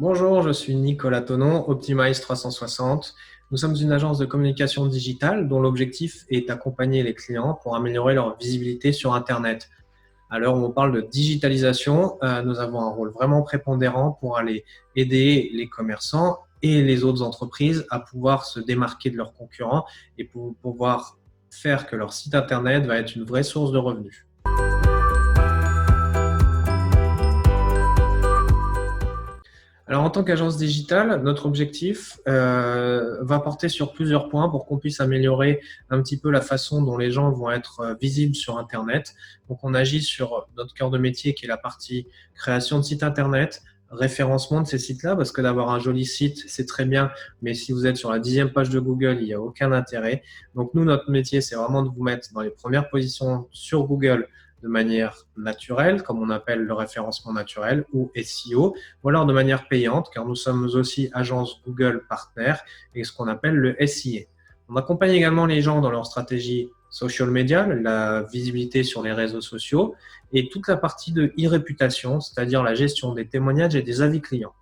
Bonjour, je suis Nicolas Tonon, Optimize 360. Nous sommes une agence de communication digitale dont l'objectif est d'accompagner les clients pour améliorer leur visibilité sur Internet. À l'heure où on parle de digitalisation, nous avons un rôle vraiment prépondérant pour aller aider les commerçants et les autres entreprises à pouvoir se démarquer de leurs concurrents et pour pouvoir faire que leur site Internet va être une vraie source de revenus. Alors, en tant qu'agence digitale, notre objectif va porter sur plusieurs points pour qu'on puisse améliorer un petit peu la façon dont les gens vont être visibles sur Internet. Donc, on agit sur notre cœur de métier qui est la partie création de sites Internet, référencement de ces sites-là, parce que d'avoir un joli site, c'est très bien, mais si vous êtes sur la 10e page de Google, il n'y a aucun intérêt. Donc, nous, notre métier, c'est vraiment de vous mettre dans les premières positions sur Google de manière naturelle, comme on appelle le référencement naturel, ou SEO, ou alors de manière payante, car nous sommes aussi agence Google partenaire et ce qu'on appelle le SIA. On accompagne également les gens dans leur stratégie social media, la visibilité sur les réseaux sociaux, et toute la partie de e-réputation, c'est-à-dire la gestion des témoignages et des avis clients.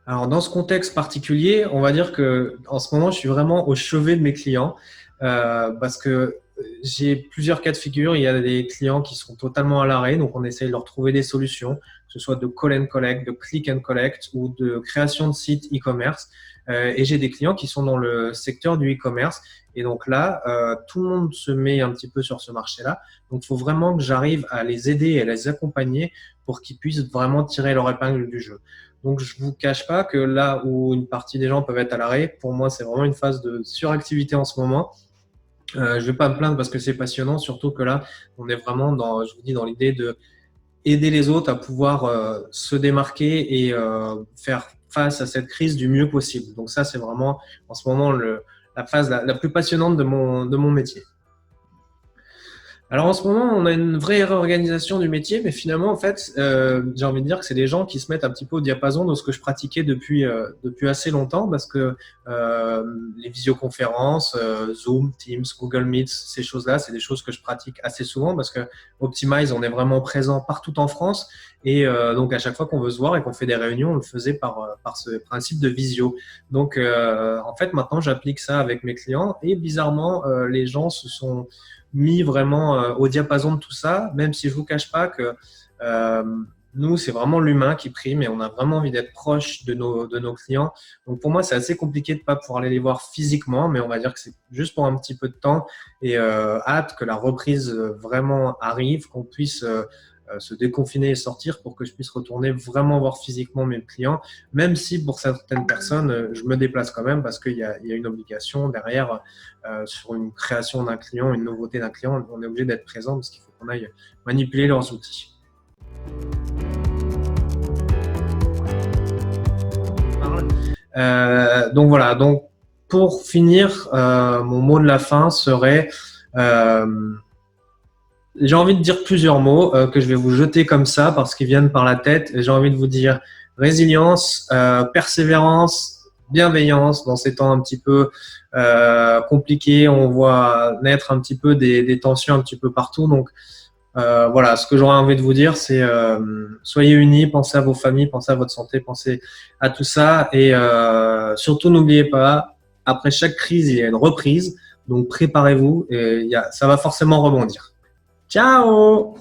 Alors, dans ce contexte particulier, on va dire que en ce moment, je suis vraiment au chevet de mes clients parce que j'ai plusieurs cas de figure. Il y a des clients qui sont totalement à l'arrêt, donc on essaye de leur trouver des solutions, que ce soit de call and collect, de click and collect ou de création de sites e-commerce. Et j'ai des clients qui sont dans le secteur du e-commerce. Et donc là, tout le monde se met un petit peu sur ce marché-là. Donc, il faut vraiment que j'arrive à les aider et à les accompagner pour qu'ils puissent vraiment tirer leur épingle du jeu. Donc, je vous cache pas que là où une partie des gens peuvent être à l'arrêt, pour moi, c'est vraiment une phase de suractivité en ce moment. Je vais pas me plaindre parce que c'est passionnant, surtout que là, on est vraiment dans, je vous dis, dans l'idée de aider les autres à pouvoir se démarquer et faire face à cette crise du mieux possible. Donc ça, c'est vraiment en ce moment la phase la plus passionnante de mon métier. Alors en ce moment, on a une vraie réorganisation du métier, mais finalement, en fait, j'ai envie de dire que c'est des gens qui se mettent un petit peu au diapason de ce que je pratiquais depuis assez longtemps, parce que les visioconférences, Zoom, Teams, Google Meet, ces choses-là, c'est des choses que je pratique assez souvent, parce que Optimize, on est vraiment présent partout en France, et donc à chaque fois qu'on veut se voir et qu'on fait des réunions, on le faisait par ce principe de visio. Donc en fait, maintenant, j'applique ça avec mes clients, et bizarrement, les gens se sont mis vraiment au diapason de tout ça, même si je vous cache pas que nous, c'est vraiment l'humain qui prime et on a vraiment envie d'être proche de nos clients. Donc pour moi, c'est assez compliqué de pas pouvoir aller les voir physiquement, mais on va dire que c'est juste pour un petit peu de temps et hâte que la reprise vraiment arrive, qu'on puisse se déconfiner et sortir pour que je puisse retourner vraiment voir physiquement mes clients, même si pour certaines personnes, je me déplace quand même parce qu'il y a une obligation derrière sur une création d'un client, une nouveauté d'un client, on est obligé d'être présent parce qu'il faut qu'on aille manipuler leurs outils. Donc voilà, donc pour finir, mon mot de la fin serait j'ai envie de dire plusieurs mots que je vais vous jeter comme ça parce qu'ils viennent par la tête. J'ai envie de vous dire résilience, persévérance, bienveillance dans ces temps un petit peu compliqués. On voit naître un petit peu des tensions un petit peu partout. Donc voilà, ce que j'aurais envie de vous dire, c'est soyez unis, pensez à vos familles, pensez à votre santé, pensez à tout ça et surtout n'oubliez pas, après chaque crise, il y a une reprise. Donc préparez-vous et ça va forcément rebondir. Ciao!